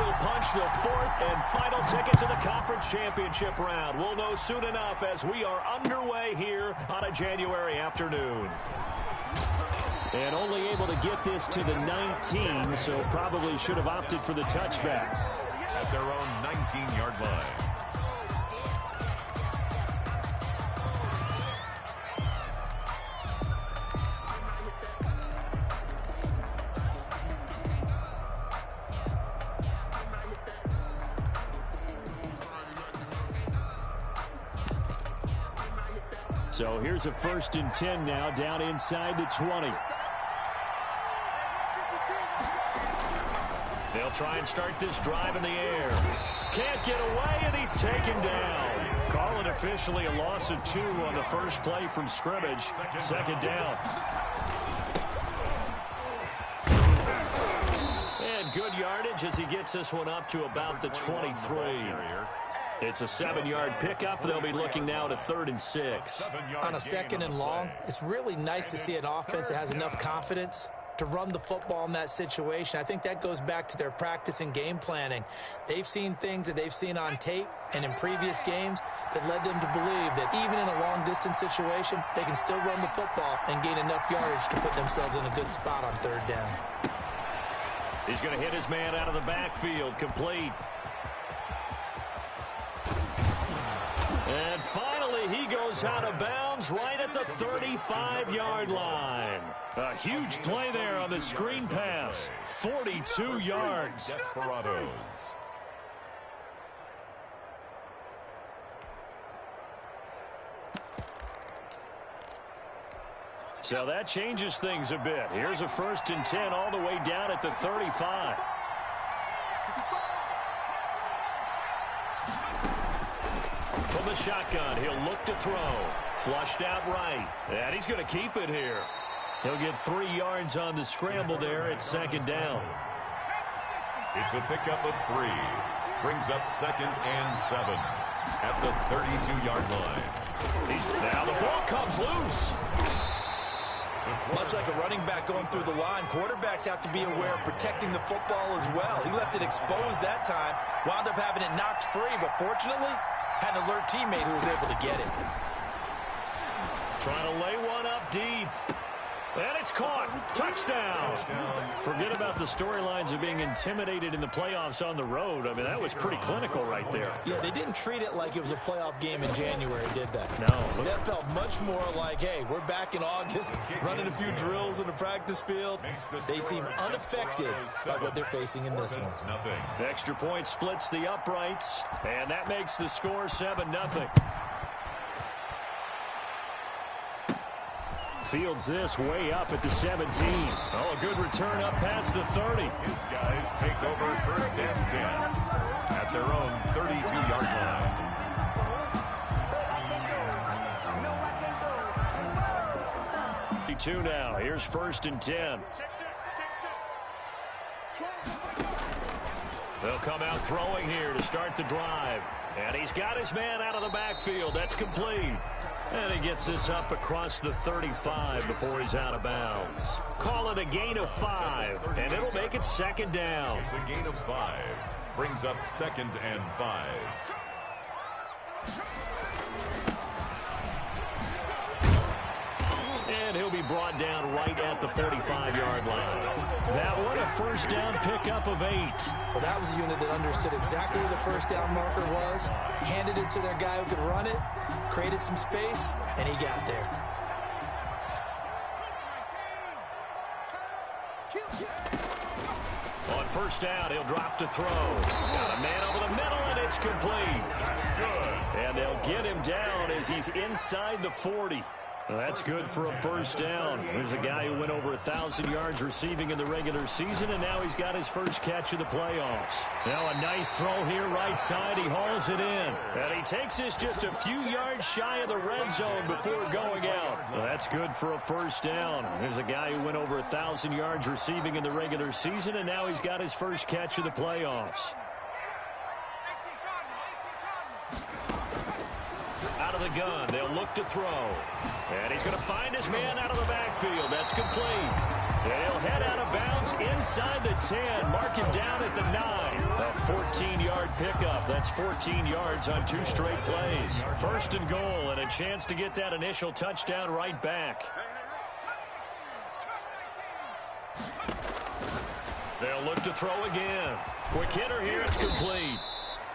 will punch the fourth and final ticket to the conference championship round. We'll know soon enough as we are underway here on a January afternoon. And only able to get this to the 19, so probably should have opted for the touchback. At their own 19-yard line. So here's a 1st and 10 now, down inside the 20. They'll try and start this drive in the air. Can't get away, and he's taken down. Call it officially a loss of 2 on the first play from scrimmage. 2nd down. And good yardage as he gets this one up to about the 23. It's a 7-yard pickup. They'll be looking now to 3rd and 6. On a 2nd and long, it's really nice to see an offense that has enough confidence to run the football in that situation. I think that goes back to their practice and game planning. They've seen things that they've seen on tape and in previous games that led them to believe that even in a long-distance situation, they can still run the football and gain enough yardage to put themselves in a good spot on 3rd down. He's going to hit his man out of the backfield, complete. And finally, he goes out of bounds right at the 35-yard line. A huge play there on the screen pass. 42 yards. Desperados. So that changes things a bit. Here's a 1st and 10 all the way down at the 35. From the shotgun, he'll look to throw. Flushed out right. And he's going to keep it here. He'll get 3 yards on the scramble there at 2nd down. It's a pickup of 3. Brings up 2nd and 7 at the 32-yard line. Now the ball comes loose. Much like a running back going through the line, quarterbacks have to be aware of protecting the football as well. He left it exposed that time, wound up having it knocked free, but fortunately, had an alert teammate who was able to get it. Trying to lay one up deep. And it's caught. Touchdown. Forget about the storylines of being intimidated in the playoffs on the road. I mean, that was pretty clinical right there. Yeah, they didn't treat it like it was a playoff game in January, did they? No. That felt much more like, hey, we're back in August, running a few drills in the practice field. They seem unaffected by what they're facing in this one. The extra point splits the uprights, and that makes the score 7-0. Fields this way up at the 17. Oh, a good return up past the 30. His guys take over 1st and 10 at their own 32-yard line. 32 now. Here's 1st and 10. They'll come out throwing here to start the drive. And he's got his man out of the backfield. That's complete. And he gets this up across the 35 before he's out of bounds. Call it a gain of 5, and it'll make it 2nd down. It's a gain of 5. Brings up 2nd and 5. And he'll be brought down right at the 45-yard line. That one, a 1st down pickup of 8. Well, that was a unit that understood exactly where the 1st down marker was, handed it to their guy who could run it, created some space, and he got there. On 1st down, he'll drop to throw. Got a man over the middle, and it's complete. Good. And they'll get him down as he's inside the 40. Well, that's good for a 1st down. There's a guy who went over 1,000 yards receiving in the regular season, and now he's got his first catch of the playoffs. Now a nice throw here right side. He hauls it in. And he takes this just a few yards shy of the red zone before going out. Well, that's good for a 1st down. There's a guy who went over 1,000 yards receiving in the regular season, and now he's got his first catch of the playoffs. Out of the gun, they'll look to throw. And he's going to find his man out of the backfield. That's complete. They'll head out of bounds inside the 10. Mark him down at the 9. A third pickup. That's 14 yards on 2 straight plays. First and goal, and a chance to get that initial touchdown right back. They'll look to throw again. Quick hitter here. It's complete.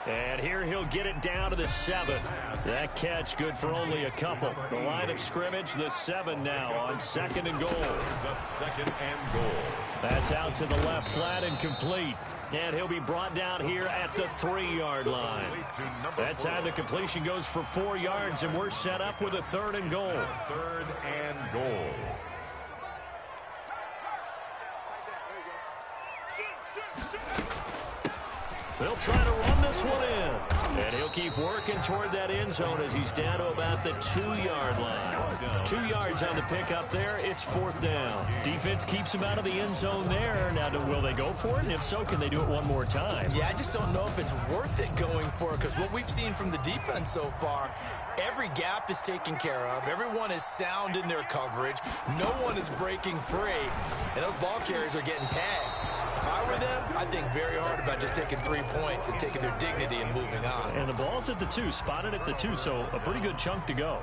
And here he'll get it down to the 7. That catch good for only a couple. The line of scrimmage, the 7 now on second and goal. Up second and goal. That's out to the left, flat and complete. And he'll be brought down here at the 3-yard line. That time the completion goes for 4 yards, and we're set up with a third and goal. Third and goal. They'll try to run this one in. And he'll keep working toward that end zone as he's down to about the 2-yard line. 2 yards on the pickup there. It's 4th down. Defense keeps him out of the end zone there. Now, will they go for it? And if so, can they do it one more time? Yeah, I just don't know if it's worth it going for it, because what we've seen from the defense so far, every gap is taken care of. Everyone is sound in their coverage. No one is breaking free. And those ball carriers are getting tagged. If I were them, I'd think very hard about just taking 3 points and taking their dignity and moving on. And the ball's at the 2, spotted at the 2, so a pretty good chunk to go.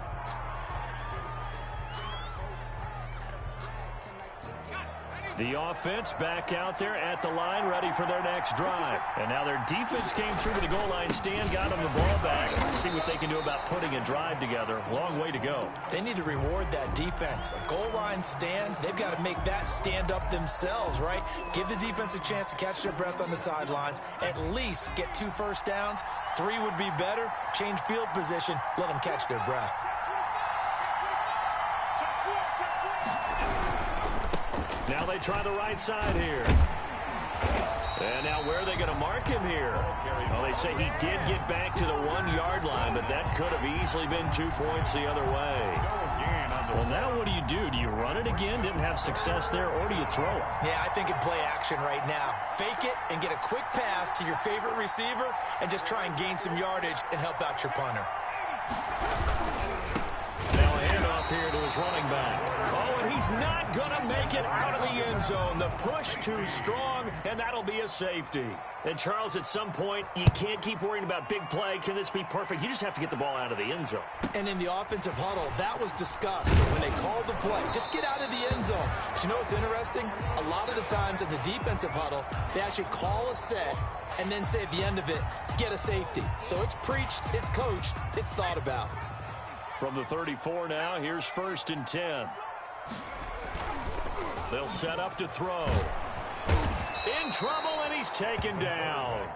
The offense back out there at the line, ready for their next drive. And now their defense came through to the goal line stand, got them the ball back. Let's see what they can do about putting a drive together. Long way to go. They need to reward that defense. A goal line stand, they've got to make that stand up themselves, right? Give the defense a chance to catch their breath on the sidelines. At least get 2 first downs. 3 would be better. Change field position. Let them catch their breath. Now they try the right side here. And now where are they going to mark him here? Well, they say he did get back to the 1-yard line, but that could have easily been 2 points the other way. Well, now what do you do? Do you run it again? Didn't have success there, or do you throw it? Yeah, I think in play action right now. Fake it and get a quick pass to your favorite receiver and just try and gain some yardage and help out your punter. Now a handoff here to his running back. Oh, and he's not going to make it out of the end zone. The push too strong, and that'll be a safety. And, Charles, at some point, you can't keep worrying about big play. Can this be perfect? You just have to get the ball out of the end zone. And in the offensive huddle, that was discussed when they called the play. Just get out of the end zone. But you know what's interesting? A lot of the times in the defensive huddle, they actually call a set and then say at the end of it, get a safety. So it's preached, it's coached, it's thought about. From the 34 now, here's 1st and 10. They'll set up to throw. In trouble, and he's taken down.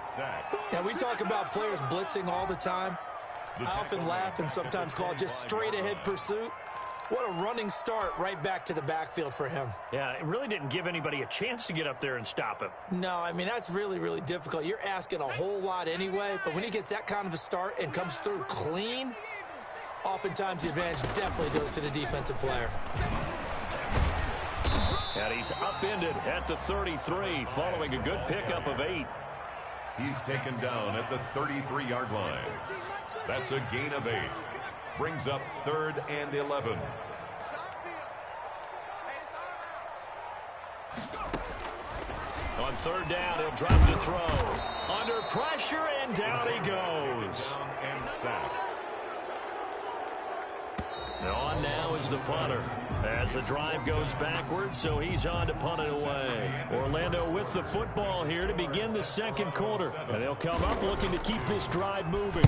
Now, we talk about players blitzing all the time. I often laugh and sometimes call it just straight-ahead pursuit. What a running start right back to the backfield for him. Yeah, it really didn't give anybody a chance to get up there and stop him. No, I mean, that's really, really difficult. You're asking a whole lot anyway, but when he gets that kind of a start and comes through clean, oftentimes the advantage definitely goes to the defensive player. And he's upended at the 33 following a good pickup of 8. He's taken down at the 33-yard line. That's a gain of 8. Brings up 3rd and 11. On 3rd down, he'll drop to throw. Under pressure, and down he goes. Down and sacked. On now is the punter. As the drive goes backwards, so he's on to punt it away. Orlando with the football here to begin the 2nd quarter. And they'll come up looking to keep this drive moving.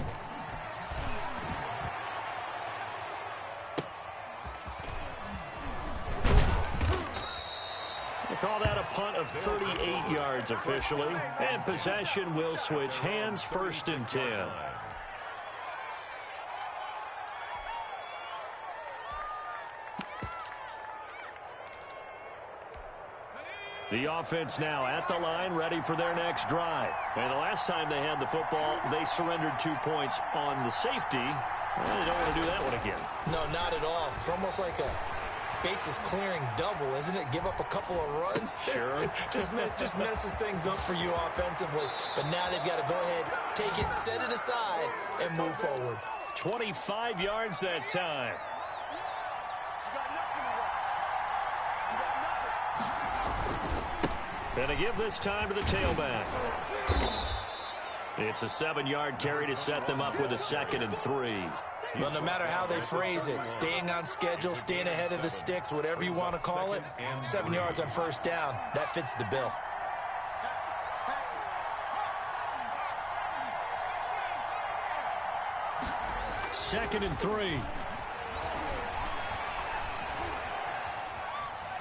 They call that a punt of 38 yards officially. And possession will switch hands, 1st and 10. The offense now at the line, ready for their next drive. And the last time they had the football, they surrendered 2 points on the safety. Well, they don't want to do that one again. No, not at all. It's almost like a bases clearing double, isn't it? Give up a couple of runs. Sure. just messes things up for you offensively. But now they've got to go ahead, take it, set it aside, and move forward. 25 yards that time. And to give this time to the tailback. It's a 7-yard carry to set them up with a 2nd and 3. Well, no matter how they phrase it, staying on schedule, staying ahead of the sticks, whatever you want to call it, 7 yards on first down, that fits the bill. Second and 3.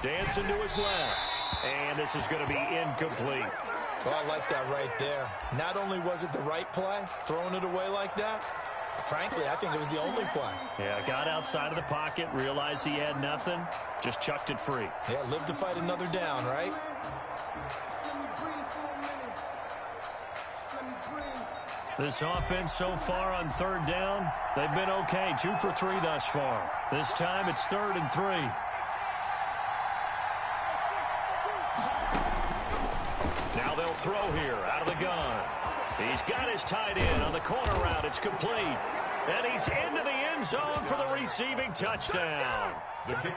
Dancing to his left. And this is going to be incomplete. Oh, I like that right there. Not only was it the right play, throwing it away like that, frankly, I think it was the only play. Yeah, got outside of the pocket, realized he had nothing, just chucked it free. Yeah, live to fight another down, right? This offense so far on 3rd down, they've been okay. 2 for 3 thus far. This time it's 3rd and 3. Now they'll throw here out of the gun. He's got his tight end on the corner route. It's complete. And he's into the end zone for the receiving touchdown.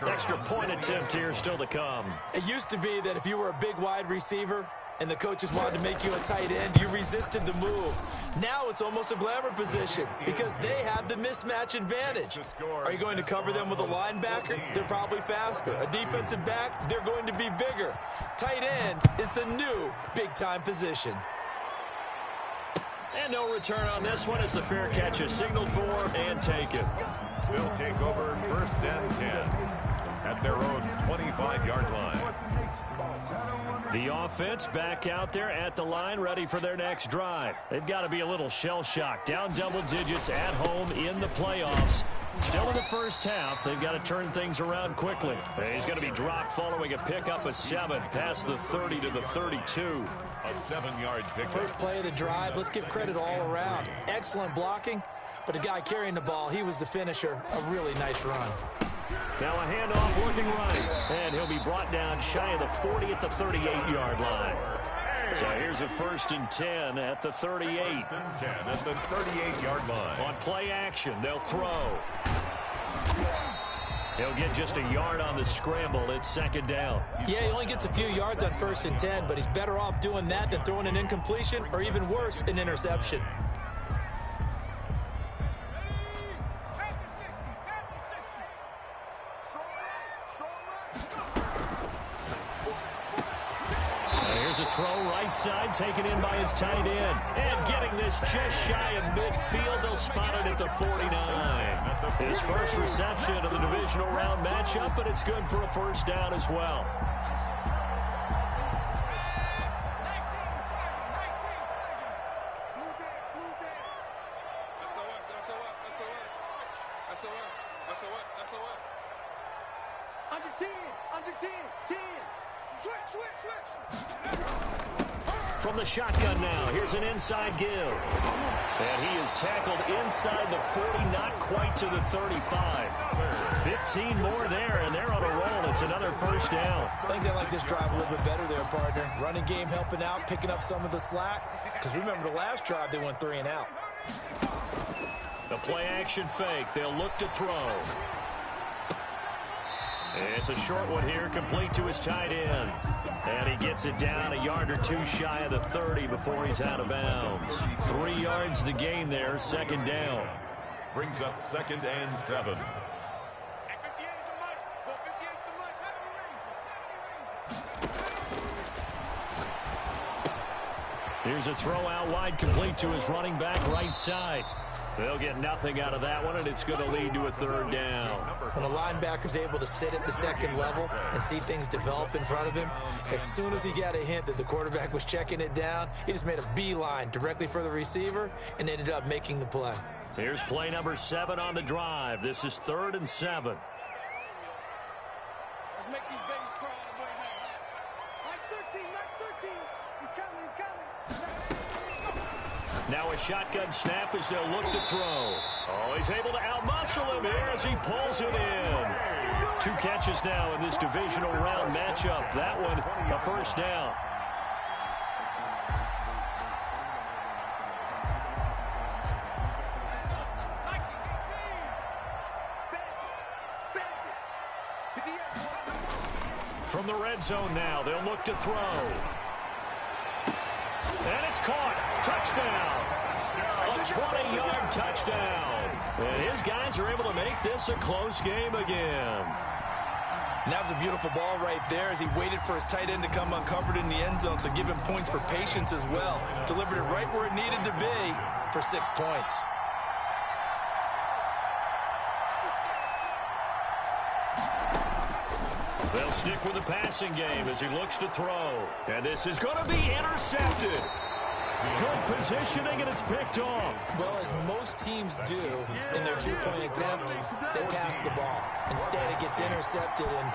Extra point attempt here still to come. It used to be that if you were a big wide receiver and the coaches wanted to make you a tight end, you resisted the move. Now it's almost a glamour position because they have the mismatch advantage. Are you going to cover them with a linebacker? They're probably faster. A defensive back? They're going to be bigger. Tight end is the new big-time position. And no return on this one as the fair catch is signaled for and taken. They'll take over 1st and 10 at their own 25-yard line. The offense back out there at the line, ready for their next drive. They've got to be a little shell-shocked. Down double digits at home in the playoffs. Still in the first half, they've got to turn things around quickly. He's going to be dropped following a pickup of 7 past the 30 to the 32. A 7-yard pickup. First play of the drive, let's give credit all around. Excellent blocking, but the guy carrying the ball, he was the finisher. A really nice run. Now a handoff looking right, and he'll be brought down shy of the 40 at the 38-yard line. So here's a 1st and 10 at the 38. 1st and 10 at the 38-yard line. On play action, they'll throw. He'll get just a yard on the scramble. It's 2nd down. Yeah, he only gets a few yards on 1st and 10, but he's better off doing that than throwing an incompletion or even worse, an interception. Here's a throw right side, taken in by his tight end. And getting this just shy of midfield, they'll spot it at the 49. His first reception of the divisional round matchup, but it's good for a 1st down as well. From the shotgun now, here's an inside give. And he is tackled inside the 40, not quite to the 35. 15 more there, and they're on a roll. It's another 1st down. I think they like this drive a little bit better there, partner. Running game helping out, picking up some of the slack. Because remember, the last drive, they went 3 and out. The play-action fake. They'll look to throw. It's a short one here, complete to his tight end. And he gets it down a yard or 2 shy of the 30 before he's out of bounds. 3 yards the gain there, 2nd down. Brings up 2nd and 7. Here's a throw out wide, complete to his running back right side. They'll get nothing out of that one, and it's going to lead to a 3rd down. When a linebacker's able to sit at the 2nd level and see things develop in front of him, as soon as he got a hint that the quarterback was checking it down, he just made a beeline directly for the receiver and ended up making the play. Here's play number 7 on the drive. This is 3rd and 7. Let's make these babies crawl right now. Mike 13, Mike 13. He's coming, he's coming. Now a shotgun snap as they'll look to throw. Oh, he's able to outmuscle him here as he pulls it in. 2 catches now in this divisional round matchup. That one, a 1st down. From the red zone now, they'll look to throw. And it's caught. Touchdown. A 20-yard touchdown. And his guys are able to make this a close game again. And that was a beautiful ball right there as he waited for his tight end to come uncovered in the end zone, so give him points for patience as well. Delivered it right where it needed to be for 6 points. They'll stick with the passing game as he looks to throw. And this is going to be intercepted. Good positioning, and it's picked off. Well, as most teams do in their two-point attempt, they pass the ball. Instead, it gets intercepted. And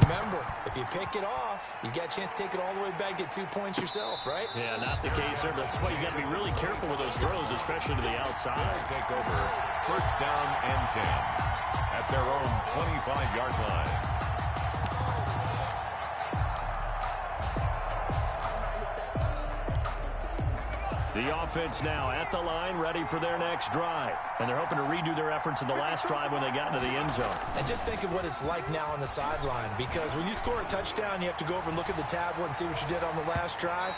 remember, if you pick it off, you got a chance to take it all the way back, get 2 points yourself, right? Yeah, not the case there. That's why you got to be really careful with those throws, especially to the outside. Take over. First down and 10 at their own 25-yard line. The offense now at the line, ready for their next drive. And they're hoping to redo their efforts in the last drive when they got into the end zone. And just think of what it's like now on the sideline, because when you score a touchdown, you have to go over and look at the tablet and see what you did on the last drive.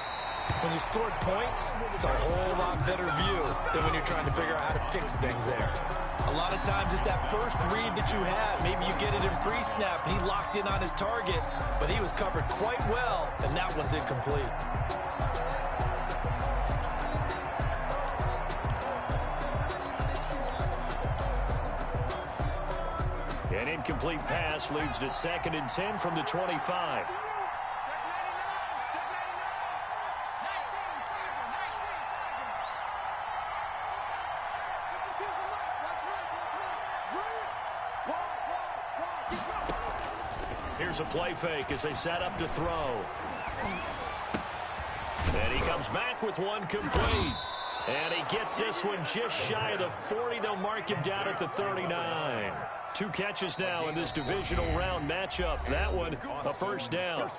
When you scored points, it's a whole lot better view than when you're trying to figure out how to fix things there. A lot of times, it's that first read that you have. Maybe you get it in pre-snap, and he locked in on his target, but he was covered quite well, and that one's incomplete. An incomplete pass leads to 2nd and 10 from the 25. Here's a play fake as they set up to throw. And he comes back with one complete. And he gets this one just shy of the 40. They'll mark him down at the 39. 2 catches now in this divisional round matchup. That one, a first down.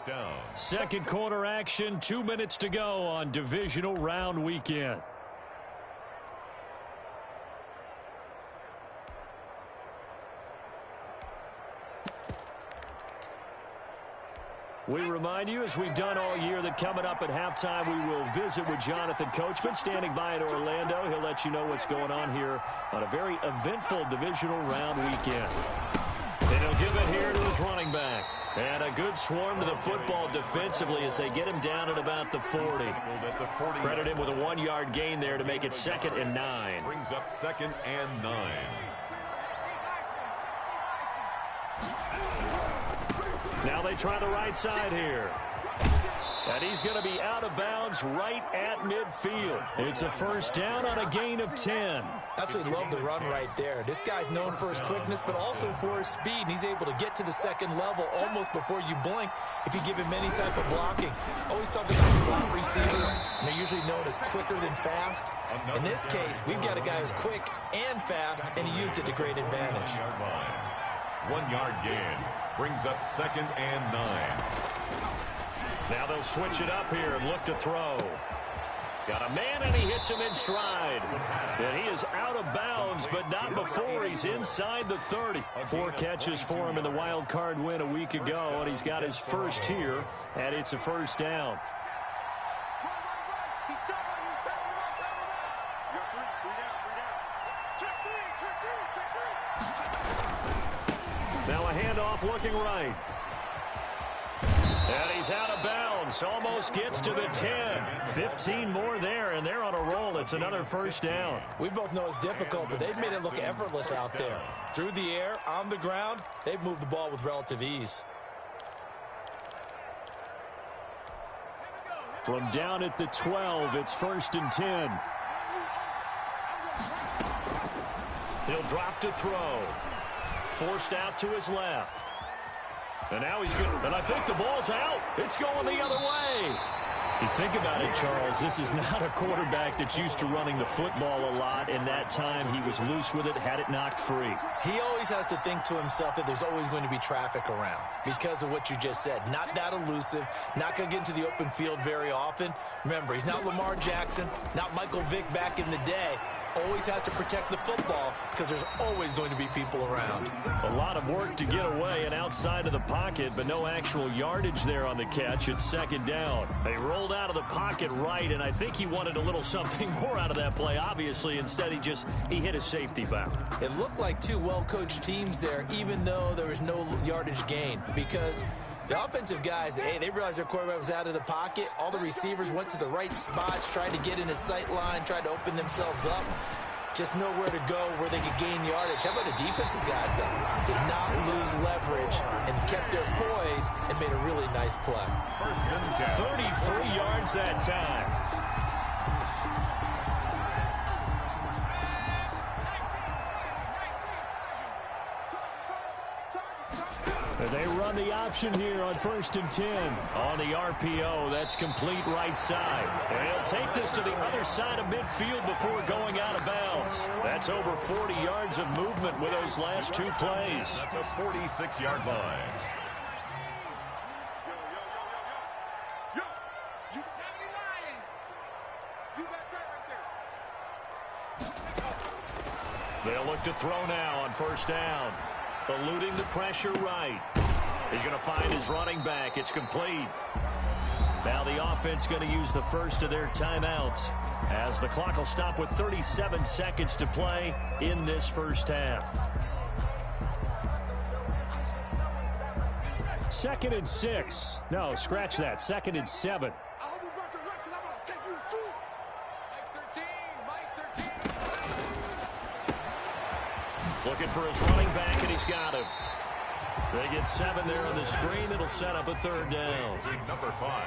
Second quarter action, 2 minutes to go on divisional round weekend. We remind you, as we've done all year, that coming up at halftime, we will visit with Jonathan Coachman, standing by in Orlando. He'll let you know what's going on here on a very eventful divisional round weekend. And he'll give it here to his running back. And a good swarm to the football defensively as they get him down at about the 40. Credit him with a 1-yard gain there to make it 2nd and 9. Brings up 2nd and 9. Now they try the right side here. And he's going to be out of bounds right at midfield. It's a first down on a gain of 10. Absolutely love the run right there. This guy's known for his quickness, but also for his speed. And he's able to get to the second level almost before you blink if you give him any type of blocking. Always talk about slot receivers, and they're usually known as quicker than fast. In this case, we've got a guy who's quick and fast, and he used it to great advantage. 1-yard gain. Brings up 2nd and 9. Now they'll switch it up here and look to throw. Got a man, and he hits him in stride. And he is out of bounds, but not before he's inside the 30. 4 catches for him in the wild card win a week ago, and he's got his first here, and it's a first down. Now a handoff looking right. And he's out of bounds. Almost gets to the 10. 15 more there, and they're on a roll. It's another first down. We both know it's difficult, but they've made it look effortless out there. Through the air, on the ground, they've moved the ball with relative ease. From down at the 12, it's 1st and 10. He'll drop to throw. Forced out to his left. And now he's good. And I think the ball's out. It's going the other way. You think about it, Charles, this is not a quarterback that's used to running the football a lot. In that time, he was loose with it, had it knocked free. He always has to think to himself that there's always going to be traffic around because of what you just said. Not that elusive, not going to get into the open field very often. Remember, he's not Lamar Jackson, not Michael Vick back in the day. always has to protect the football because there's always going to be people around. A lot of work to get away and outside of the pocket, but no actual yardage there on the catch. It's second down. They rolled out of the pocket right, and I think he wanted a little something more out of that play, obviously. Instead, he hit a safety foul. It looked like two well-coached teams there, even though there was no yardage gain, because the offensive guys, hey, they realized their quarterback was out of the pocket. All the receivers went to the right spots, tried to get in his sight line, tried to open themselves up. Just nowhere to go where they could gain yardage. How about the defensive guys, though? Did not lose leverage and kept their poise and made a really nice play. 33 yards that time. They run the option here on 1st and 10. On the RPO, that's complete right side. And he'll take this to the other side of midfield before going out of bounds. That's over 40 yards of movement with those last two plays. At the 46-yard line. They'll look to throw now on 1st down. Eluding the pressure right. He's going to find his running back. It's complete. Now the offense going to use the first of their timeouts as the clock will stop with 37 seconds to play in this first half. 2nd and 6. No, scratch that. 2nd and 7. Looking for his running back, and he's got him. They get 7 there on the screen. It'll set up a 3rd down. Number 5.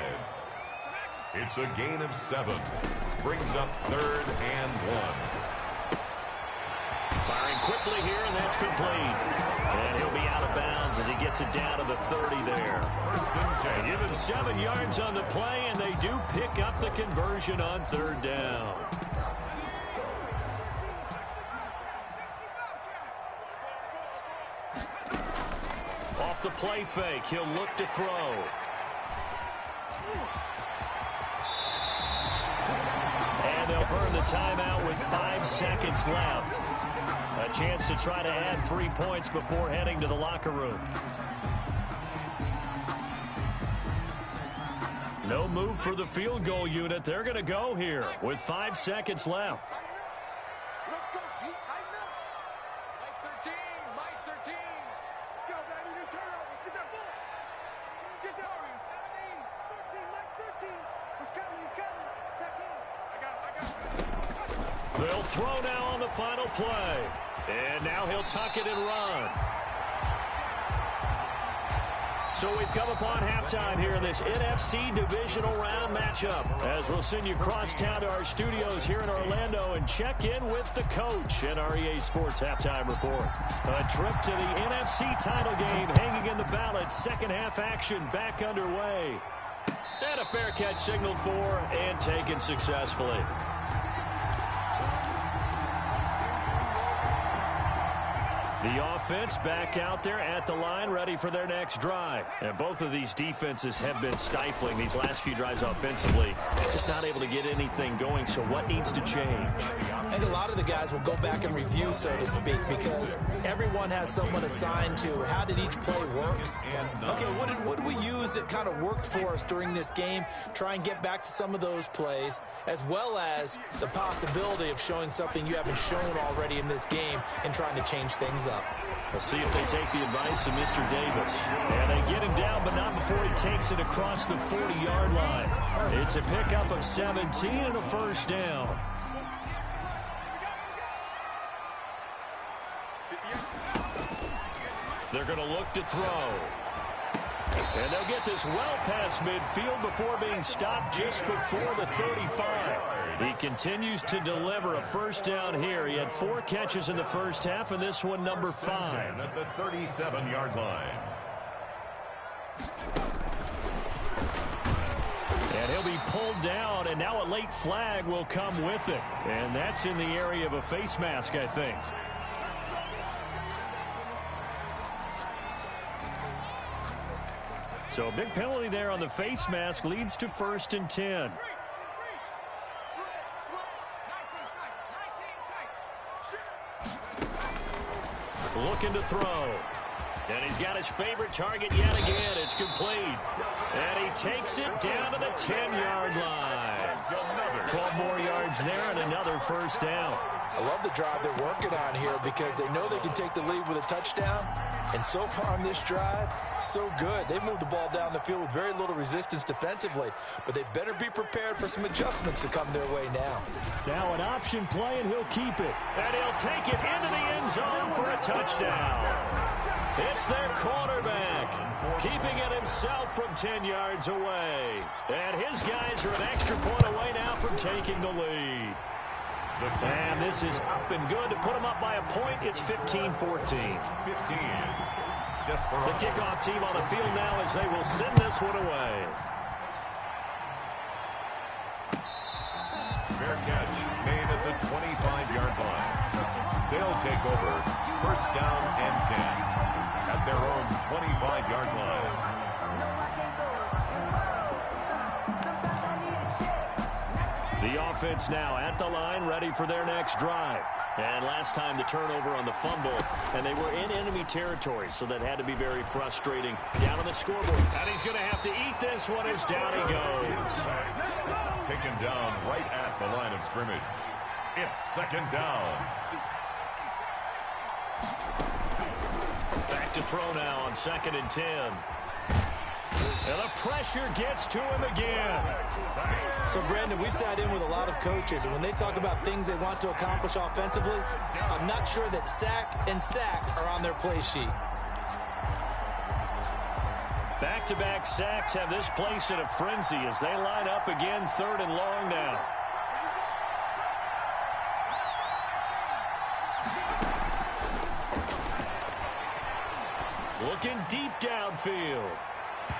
It's a gain of 7. Brings up 3rd and 1. Firing quickly here, and that's complete. And he'll be out of bounds as he gets it down to the 30 there. 1st and 10. They give him 7 yards on the play, and they do pick up the conversion on 3rd down. Off the play fake, he'll look to throw. And they'll burn the timeout with 5 seconds left. A chance to try to add 3 points before heading to the locker room. No move for the field goal unit. They're going to go here with 5 seconds left. Let's go. He tighten up. Mike 13. Mike 13. Let's go, baby. New turnover. Get that ball. Get that ball. 17. 13. Mike 13. He's coming. He's coming. Check in. I got it. They'll throw now on the final play. And now he'll tuck it and run. So we've come upon halftime here in this NFC divisional round matchup, as we'll send you across town to our studios here in Orlando and check in with the coach at our EA Sports Halftime Report. A trip to the NFC title game hanging in the balance. Second half action back underway. And a fair catch signaled for and taken successfully. The offense back out there at the line, ready for their next drive. And both of these defenses have been stifling these last few drives offensively. Just not able to get anything going, so what needs to change? I think a lot of the guys will go back and review, so to speak, because everyone has someone assigned to how did each play work. Okay, what did we use that kind of worked for us during this game? Try and get back to some of those plays, as well as the possibility of showing something you haven't shown already in this game and trying to change things up. We'll see if they take the advice of Mr. Davis. And they get him down, but not before he takes it across the 40-yard line. It's a pickup of 17 and a first down. They're going to look to throw. And they'll get this well past midfield before being stopped just before the 35. He continues to deliver a first down here. He had 4 catches in the first half, and this one number 5. At the 37-yard line. And he'll be pulled down, and now a late flag will come with it. And that's in the area of a face mask, I think. So a big penalty there on the face mask leads to 1st and 10. Looking to throw. And he's got his favorite target yet again. It's complete. And he takes it down to the 10-yard line. 12 more yards there and another first down. I love the drive they're working on here because they know they can take the lead with a touchdown. And so far on this drive, so good. They've moved the ball down the field with very little resistance defensively. But they better be prepared for some adjustments to come their way now. Now an option play, and he'll keep it. And he'll take it into the end zone for a touchdown. It's their quarterback, keeping it himself from 10 yards away. And his guys are an extra point away now from taking the lead. And this is up and good to put them up by a point. It's 15-14. 15. Just for the kickoff team on the field now as they will send this one away. Fair catch made at the 25-yard line. They'll take over first down and 10 at their own 25-yard line. The offense now at the line, ready for their next drive. And last time the turnover on the fumble, and they were in enemy territory, so that had to be very frustrating. Down on the scoreboard, and he's going to have to eat this one as down he goes. Taken down right at the line of scrimmage. It's second down. Back to throw now on 2nd and 10. And the pressure gets to him again. So, Brandon, we've sat in with a lot of coaches, and when they talk about things they want to accomplish offensively, I'm not sure that sack and sack are on their play sheet. Back-to-back sacks have this place in a frenzy as they line up again 3rd and long now. Looking deep downfield.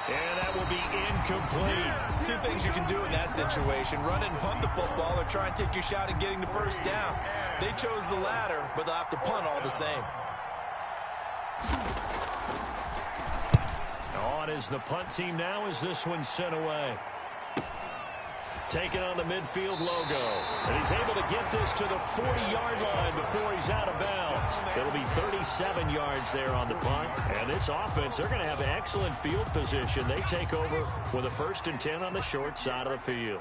And that will be incomplete. Two things you can do in that situation: run it and punt the football, or try and take your shot at getting the first down. They chose the latter, but they'll have to punt all the same. On is the punt team now as this one's sent away. Taking on the midfield logo. And he's able to get this to the 40-yard line before he's out of bounds. It'll be 37 yards there on the punt. And this offense, they're going to have excellent field position. They take over with a 1st and 10 on the short side of the field.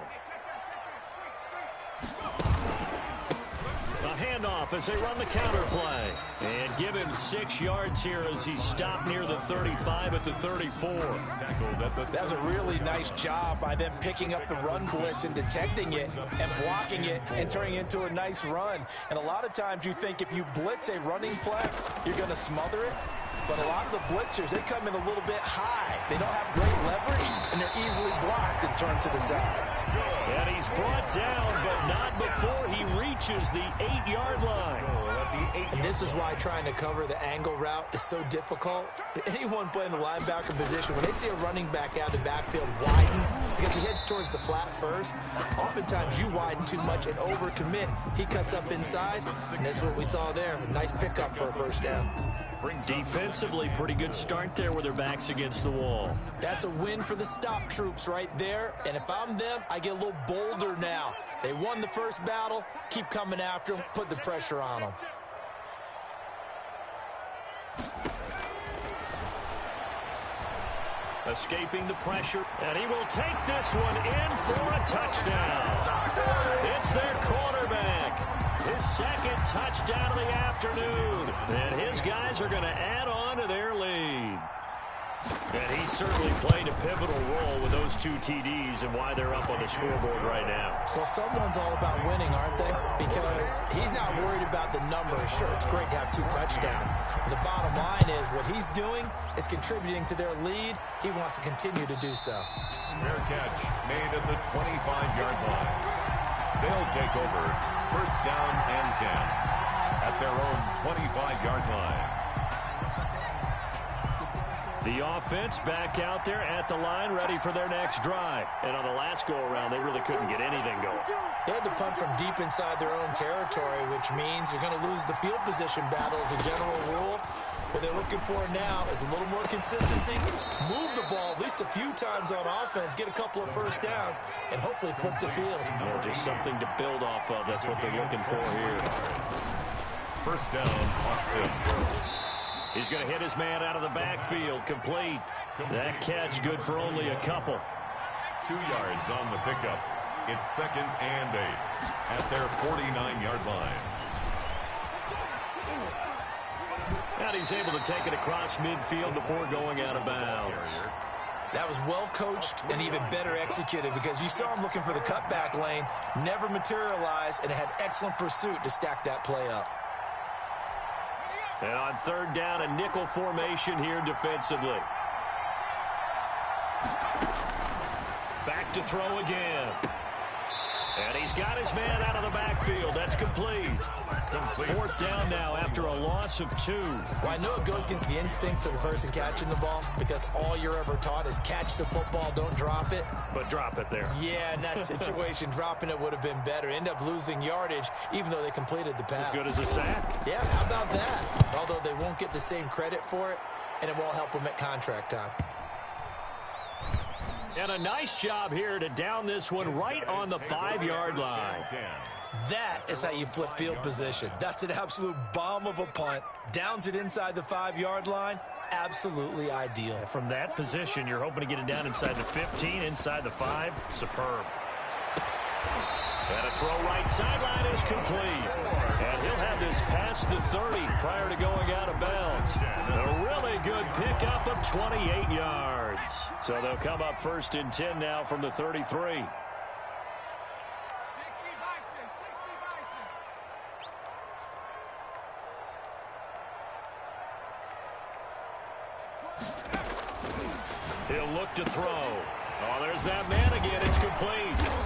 A handoff as they run the counter play. And give him 6 yards here as he's stopped near the 35 at the 34. That's a really nice job by them picking up the run blitz and detecting it and blocking it and turning it into a nice run. And a lot of times you think if you blitz a running play, you're going to smother it. But a lot of the blitzers, they come in a little bit high. They don't have great leverage, and they're easily blocked and turned to the side. And he's brought down, but not before he reaches the 8-yard line. And this is why trying to cover the angle route is so difficult. Anyone playing the linebacker position, when they see a running back out of the backfield widen, because he heads towards the flat first, oftentimes you widen too much and overcommit. He cuts up inside, and that's what we saw there. A nice pickup for a first down. Defensively, pretty good start there with their backs against the wall. That's a win for the stop troops right there. And if I'm them, I get a little bolder now. They won the first battle. Keep coming after them. Put the pressure on them. Escaping the pressure. And he will take this one in for a touchdown. It's their quarterback. His 2nd touchdown of the afternoon. And his guys are going to add on to their lead. And he certainly played a pivotal role with those 2 TDs and why they're up on the scoreboard right now. Well, someone's all about winning, aren't they? Because he's not worried about the numbers. Sure, it's great to have 2 touchdowns. But the bottom line is what he's doing is contributing to their lead. He wants to continue to do so. Fair catch made at the 25-yard line. They'll take over first down and 10 at their own 25-yard line. The offense back out there at the line, ready for their next drive. And on the last go-around, they really couldn't get anything going. They had to punt from deep inside their own territory, which means you're going to lose the field position battle as a general rule. What they're looking for now is a little more consistency, move the ball at least a few times on offense, get a couple of first downs, and hopefully flip the field. Yeah, just something to build off of. That's what they're looking for here. First down, Austin. He's going to hit his man out of the backfield. Complete. That catch good for only a couple. 2 yards on the pickup. It's 2nd and 8 at their 49-yard line. And he's able to take it across midfield before going out of bounds. That was well coached and even better executed because you saw him looking for the cutback lane, never materialized, and had excellent pursuit to stack that play up. And on 3rd down, a nickel formation here defensively. Back to throw again. And he's got his man out of the backfield. That's complete. 4th down now after a loss of 2. Well, I know it goes against the instincts of the person catching the ball because all you're ever taught is catch the football, don't drop it. But drop it there. Yeah, in that situation, dropping it would have been better. End up losing yardage, even though they completed the pass. As good as a sack. Yeah, how about that? Although they won't get the same credit for it, and it won't help them at contract time. And a nice job here to down this one right on the 5-yard line. That is how you flip field position. That's an absolute bomb of a punt. Downs it inside the 5-yard line. Absolutely ideal. From that position, you're hoping to get it down inside the 15, inside the 5. Superb. And a throw right sideline is complete. And he'll have this past the 30 prior to going out of bounds. A really good pickup of 28 yards. So they'll come up 1st and 10 now from the 33. He'll look to throw. Oh, there's that man again. It's complete.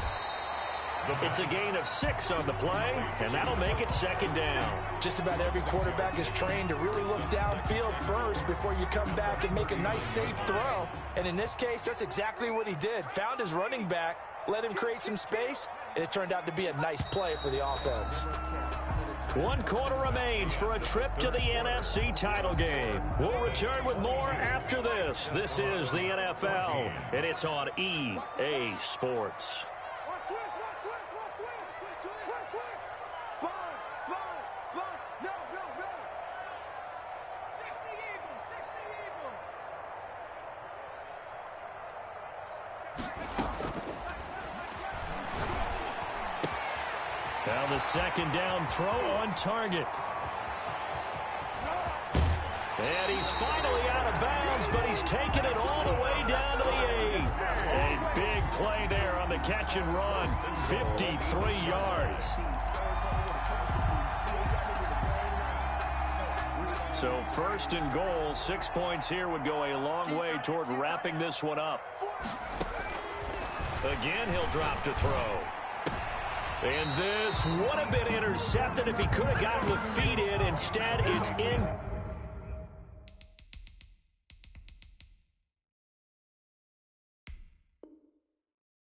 It's a gain of 6 on the play, and that'll make it 2nd down. Just about every quarterback is trained to really look downfield first before you come back and make a nice, safe throw. And in this case, that's exactly what he did. Found his running back, let him create some space, and it turned out to be a nice play for the offense. 1 quarter remains for a trip to the NFC title game. We'll return with more after this. This is the NFL, and it's on EA Sports. Now the 2nd down throw on target. And he's finally out of bounds, but he's taken it all the way down to the 8. A big play there on the catch and run. 53 yards. So 1st and goal, 6 points here would go a long way toward wrapping this one up. Again, he'll drop to throw. And this would have been intercepted if he could have gotten the feet in. Instead, it's in.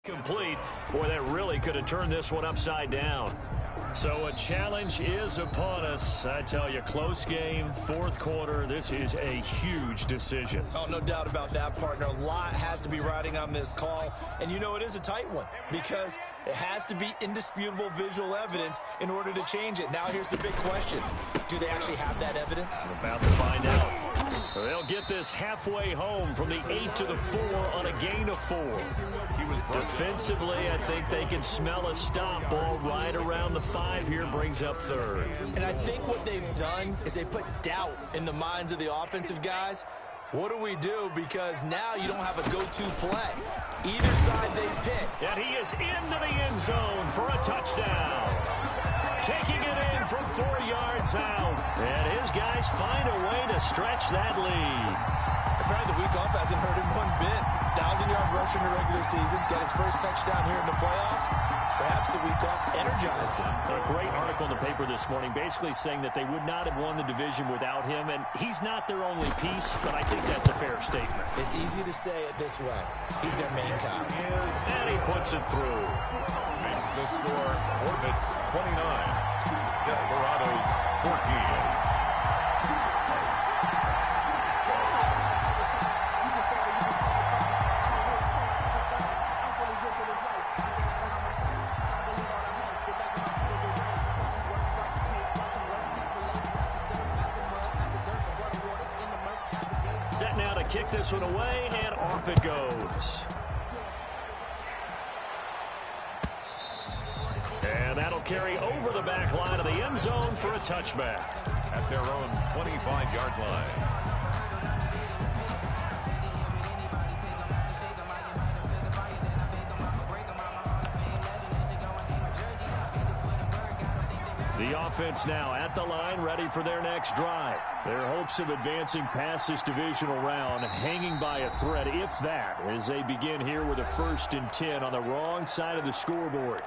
Complete. Boy, that really could have turned this one upside down. So a challenge is upon us. I tell you, close game, 4th quarter. This is a huge decision. Oh, no doubt about that, partner. A lot has to be riding on this call. And you know it is a tight one because it has to be indisputable visual evidence in order to change it. Now here's the big question. Do they actually have that evidence? We're about to find out. They'll get this halfway home from the 8 to the 4 on a gain of 4. Defensively, I think they can smell a stop ball right around the 5 here, brings up 3rd. And I think what they've done is they put doubt in the minds of the offensive guys. What do we do? Because now you don't have a go-to play. Either side they pick. And he is into the end zone for a touchdown. Taking it in from 4 yards out. And his guys find a way to stretch that lead. Apparently the week off hasn't hurt him one bit. 1,000-yard rush in the regular season. Got his first touchdown here in the playoffs. Perhaps the week off energized him. A great article in the paper this morning basically saying that they would not have won the division without him. And he's not their only piece, but I think that's a fair statement. It's easy to say it this way. He's their main guy. And he puts it through. Makes the score Horvitz 29, Desperados 14. Set now to kick this one away, and off it goes. And that'll carry over the back line of the end zone for a touchback. At their own 25-yard line. The offense now at the line, ready for their next drive. Their hopes of advancing past this divisional round hanging by a thread, if that, as they begin here with a 1st and 10 on the wrong side of the scoreboard.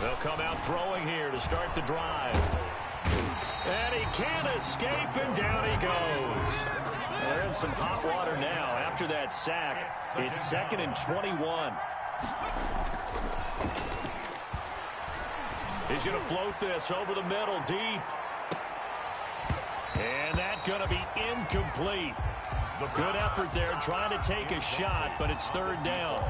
They'll come out throwing here to start the drive. And he can't escape, and down he goes. They're in some hot water now. After that sack, it's 2nd and 21. He's going to float this over the middle, deep. And that's going to be incomplete. Good effort there, trying to take a shot, but it's 3rd down.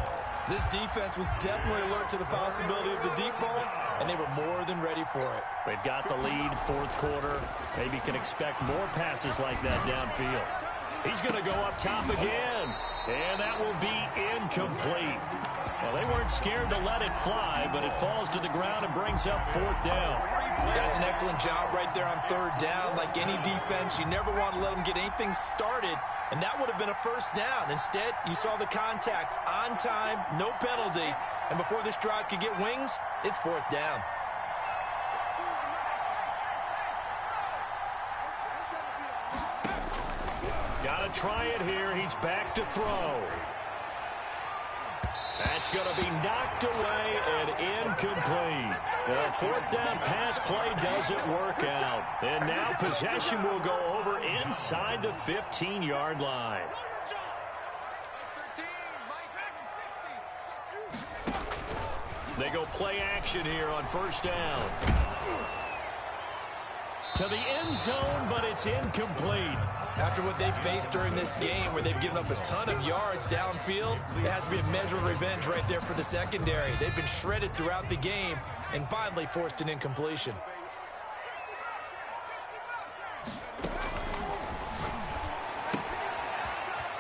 This defense was definitely alert to the possibility of the deep ball, and they were more than ready for it. They've got the lead, 4th quarter. Maybe can expect more passes like that downfield. He's going to go up top again, and that will be incomplete. Well, they weren't scared to let it fly, but it falls to the ground and brings up 4th down. That's an excellent job right there on 3rd down. Like any defense, you never want to let them get anything started, and that would have been a 1st down. Instead, you saw the contact on time, no penalty, and before this drive could get wings, it's 4th down. Got to try it here. He's back to throw. That's going to be knocked away and incomplete. The 4th down pass play doesn't work out. And now possession will go over inside the 15-yard line. They go play action here on 1st down. To the end zone, but it's incomplete. After what they've faced during this game, where they've given up a ton of yards downfield, it has to be a measure of revenge right there for the secondary. They've been shredded throughout the game and finally forced an incompletion.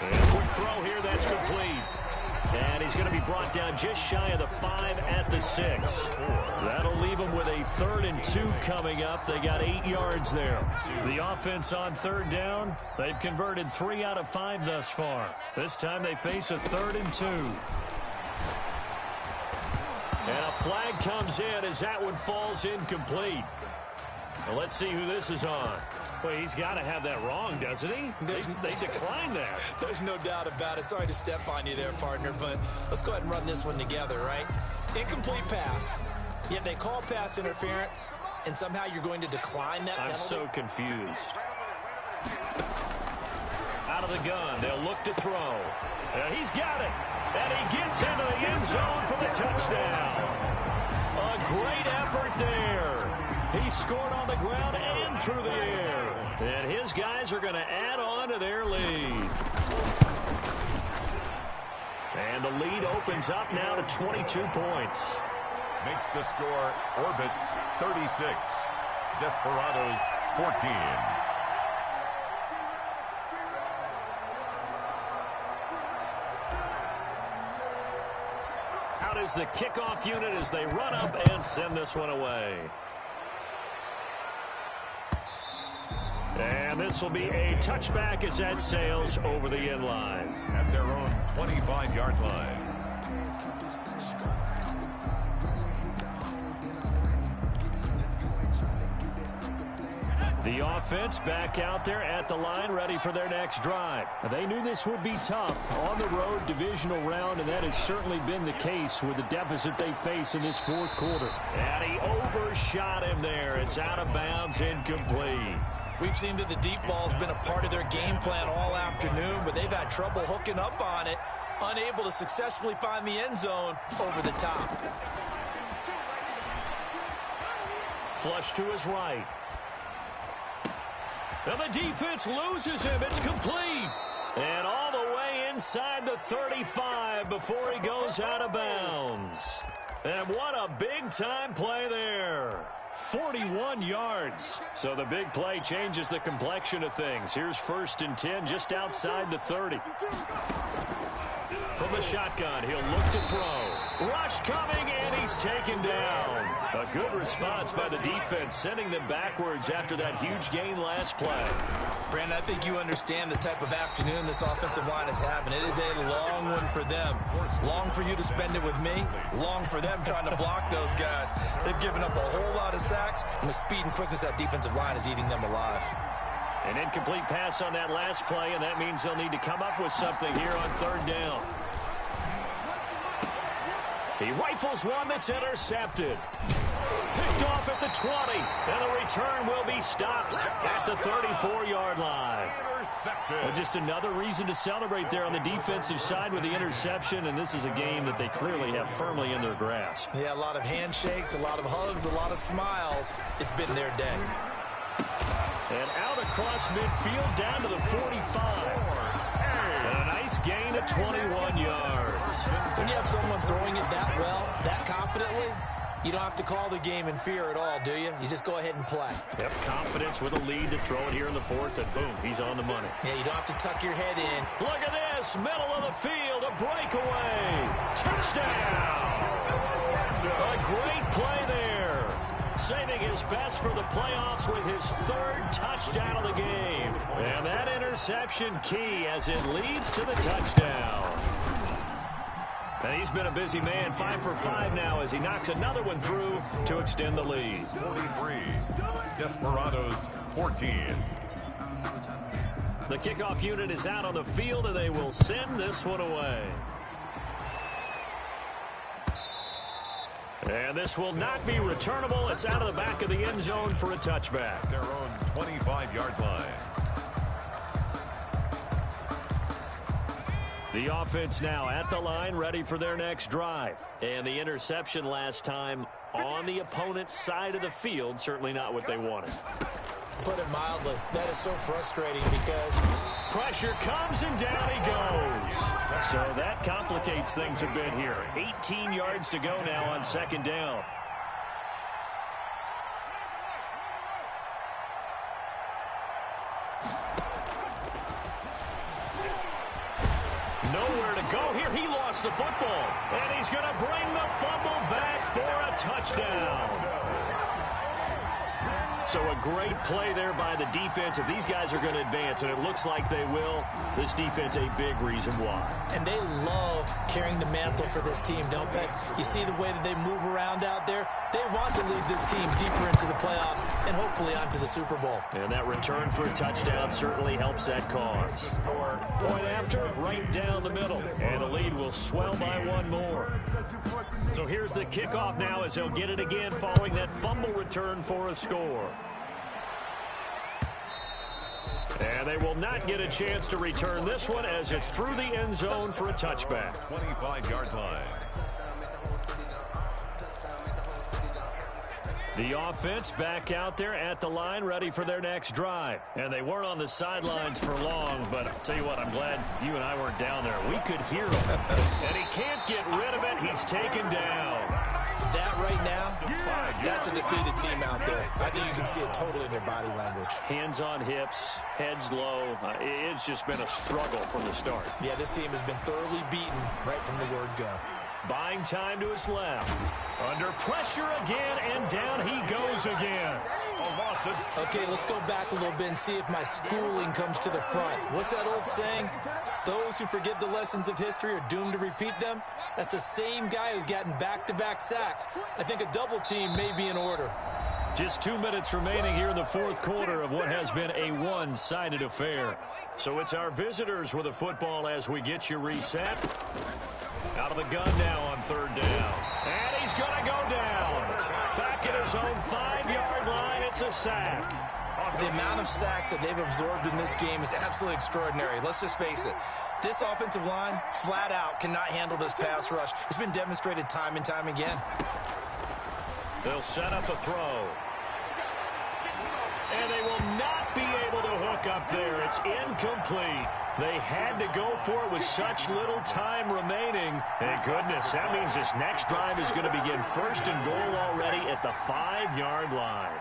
And a quick throw here, that's complete. And he's going to be brought down just shy of the 5 at the 6. That'll leave him with a 3rd and 2 coming up. They got 8 yards there. The offense on 3rd down, they've converted 3 out of 5 thus far. This time they face a 3rd and 2. And a flag comes in as that one falls incomplete. Well, let's see who this is on. Well, he's got to have that wrong, doesn't he? They declined that. There's no doubt about it. Sorry to step on you there, partner, but let's go ahead and run this one together, right? Incomplete pass, yet they call pass interference, and somehow you're going to decline that penalty? I'm so confused. Out of the gun, they'll look to throw. He's got it, and he gets into the end zone for the touchdown. A great effort there. He scored on the ground and through the air. And his guys are going to add on to their lead. And the lead opens up now to 22 points. Makes the score Orbits 36. Desperados 14. Out is the kickoff unit as they run up and send this one away. And this will be a touchback as that sails over the end line. At their own 25-yard line. The offense back out there at the line, ready for their next drive. They knew this would be tough on the road divisional round, and that has certainly been the case with the deficit they face in this 4th quarter. And he overshot him there. It's out of bounds, incomplete. We've seen that the deep ball has been a part of their game plan all afternoon, but they've had trouble hooking up on it, unable to successfully find the end zone over the top. Flush to his right. And the defense loses him. It's complete. And all the way inside the 35 before he goes out of bounds. And what a big-time play there. 41 yards. So the big play changes the complexion of things. Here's 1st and 10 just outside the 30. From the shotgun, he'll look to throw. Rush coming, and he's taken down. A good response by the defense, sending them backwards after that huge gain last play. Brandon, I think you understand the type of afternoon this offensive line is having. It is a long one for them. Long for you to spend it with me. Long for them trying to block those guys. They've given up a whole lot of sacks, and the speed and quickness of that defensive line is eating them alive. An incomplete pass on that last play, and that means they'll need to come up with something here on 3rd down. He rifles one that's intercepted. Picked off at the 20, and the return will be stopped at the 34-yard line. Well, just another reason to celebrate there on the defensive side with the interception, and this is a game that they clearly have firmly in their grasp. Yeah, a lot of handshakes, a lot of hugs, a lot of smiles. It's been their day. And out across midfield down to the 45. And a nice gain of 21 yards. When you have someone throwing it that well, that confidently, you don't have to call the game in fear at all, do you? You just go ahead and play. Yep, confidence with a lead to throw it here in the 4th, and boom, he's on the money. Yeah, you don't have to tuck your head in. Look at this, middle of the field, a breakaway. Touchdown! A great play there. Saving his best for the playoffs with his 3rd touchdown of the game. And that interception key as it leads to the touchdown. And he's been a busy man, 5 for 5 now as he knocks another one through to extend the lead. 43, Desperados 14. The kickoff unit is out on the field, and they will send this one away. And this will not be returnable. It's out of the back of the end zone for a touchback. Their own 25-yard line. The offense now at the line, ready for their next drive. And the interception last time on the opponent's side of the field, certainly not what they wanted. Put it mildly, that is so frustrating because pressure comes and down he goes. So that complicates things a bit here. 18 yards to go now on 2nd down. Nowhere to go here. He lost the football. And he's going to bring the fumble back for a touchdown. So a great play there by the defense. If these guys are going to advance, and it looks like they will, this defense a big reason why. And they love carrying the mantle for this team, don't they? You see the way that they move around out there? They want to lead this team deeper into the playoffs and hopefully onto the Super Bowl. And that return for a touchdown certainly helps that cause. Point after, right down the middle. And the lead will swell by one more. So here's the kickoff now as he'll get it again following that fumble return for a score. And they will not get a chance to return this one as it's through the end zone for a touchback. 25-yard line. The offense back out there at the line, ready for their next drive. And they weren't on the sidelines for long, but I'll tell you what, I'm glad you and I weren't down there. We could hear him. And he can't get rid of it. He's taken down. That right now, that's a defeated team out there. I think you can see it totally in their body language. Hands on hips, heads low. It's just been a struggle from the start. Yeah, this team has been thoroughly beaten right from the word go. Buying time to his left. Under pressure again, and down he goes again. Okay, let's go back a little bit and see if my schooling comes to the front. What's that old saying? Those who forget the lessons of history are doomed to repeat them. That's the same guy who's gotten back-to-back sacks. I think a double team may be in order. Just 2 minutes remaining here in the 4th quarter of what has been a one-sided affair. So it's our visitors with a football as we get you reset. Out of the gun now on 3rd down. And he's going to go down. Back at his own 5-yard line, it's a sack. The amount of sacks that they've absorbed in this game is absolutely extraordinary. Let's just face it. This offensive line, flat out, cannot handle this pass rush. It's been demonstrated time and time again. They'll set up a throw. And they will not be able to look up there. It's incomplete. They had to go for it with such little time remaining. Thank goodness, that means this next drive is going to begin first and goal already at the 5-yard line.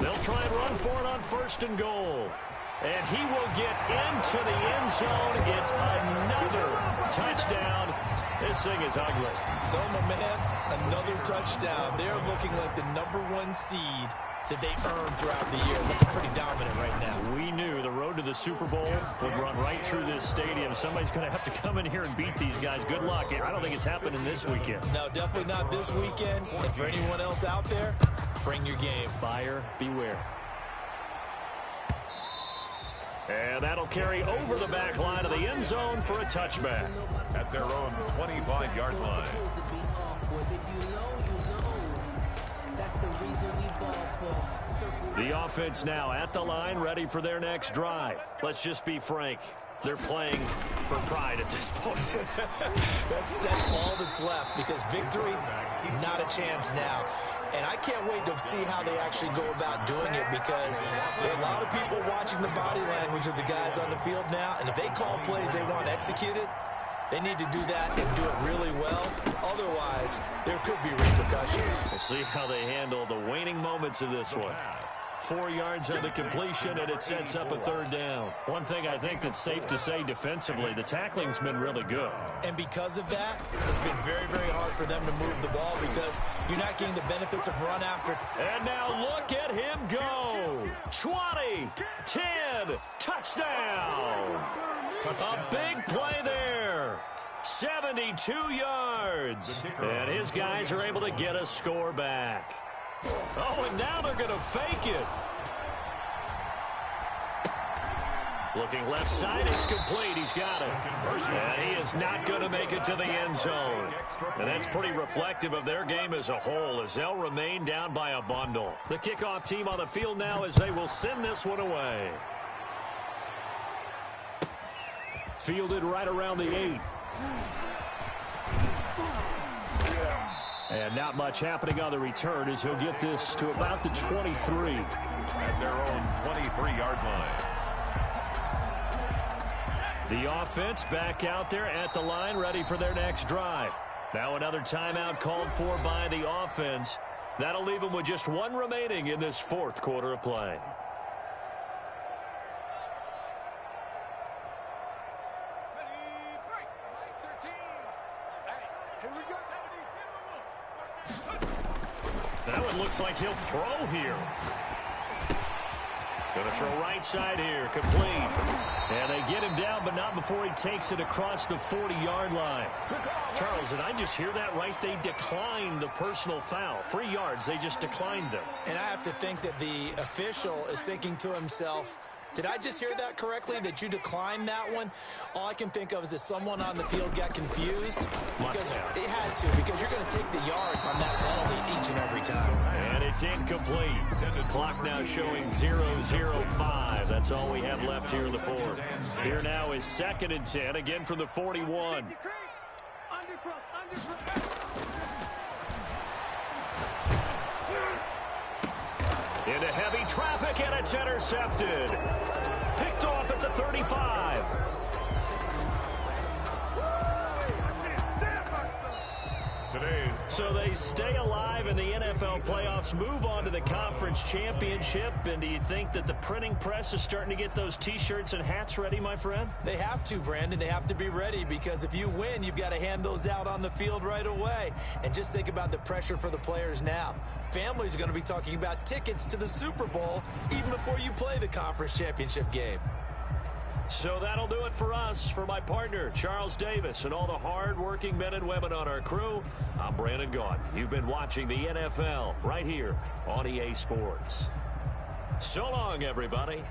They'll try and run for it on first and goal. And he will get into the end zone. It's another touchdown. This thing is ugly. So, my man, another touchdown. They're looking like the #1 seed that they earned throughout the year. Looking pretty dominant right now. We knew the road to the Super Bowl would run right through this stadium. Somebody's going to have to come in here and beat these guys. Good luck. I don't think it's happening this weekend. No, definitely not this weekend. And for anyone else out there, bring your game. Buyer beware. And that'll carry over the back line of the end zone for a touchback. At their own 25-yard line. The offense now at the line, ready for their next drive. Let's just be frank. They're playing for pride at this point. That's all that's left, because victory, not a chance now. And I can't wait to see how they actually go about doing it, because there are a lot of people watching the body language of the guys on the field now, and if they call plays they want executed, they need to do that and do it really well. Otherwise, there could be repercussions. We'll see how they handle the waning moments of this one. 4 yards on the completion, and it sets up a third down. One thing I think that's safe to say defensively, the tackling's been really good. And because of that, it's been very, very hard for them to move the ball, because you're not getting the benefits of run after. And now look at him go. 20, 10, touchdown. A big play there. 72 yards. And his guys are able to get a score back. Oh, and now they're going to fake it. Looking left side, it's complete. He's got it. And he is not going to make it to the end zone. And that's pretty reflective of their game as a whole, as they'll remain down by a bundle. The kickoff team on the field now, as they will send this one away. Fielded right around the 8. And not much happening on the return, as he'll get this to about the 23. At their own 23-yard line. The offense back out there at the line, ready for their next drive. Now another timeout called for by the offense. That'll leave them with just one remaining in this fourth quarter of play. That one looks like he'll throw here. Going to throw right side here, complete. And they get him down, but not before he takes it across the 40-yard line. Charles, did I just hear that right? They declined the personal foul. 3 yards, they just declined them. And I have to think that the official is thinking to himself, did I just hear that correctly, that you declined that one? All I can think of is that someone on the field got confused. Because it had to, because you're going to take the yards on that penalty each and every time. And it's incomplete. The clock now showing 0-0-5. That's all we have left here in the fourth. Here now is 2nd and 10, again from the 41. Into heavy traffic, and it's intercepted. Picked off at the 35. So they stay alive in the NFL playoffs, move on to the conference championship. And do you think that the printing press is starting to get those T-shirts and hats ready, my friend? They have to, Brandon. They have to be ready, because if you win, you've got to hand those out on the field right away. And just think about the pressure for the players now. Families are going to be talking about tickets to the Super Bowl even before you play the conference championship game. So that'll do it for us. For my partner, Charles Davis, and all the hard-working men and women on our crew, I'm Brandon Gaudin. You've been watching the NFL right here on EA Sports. So long, everybody.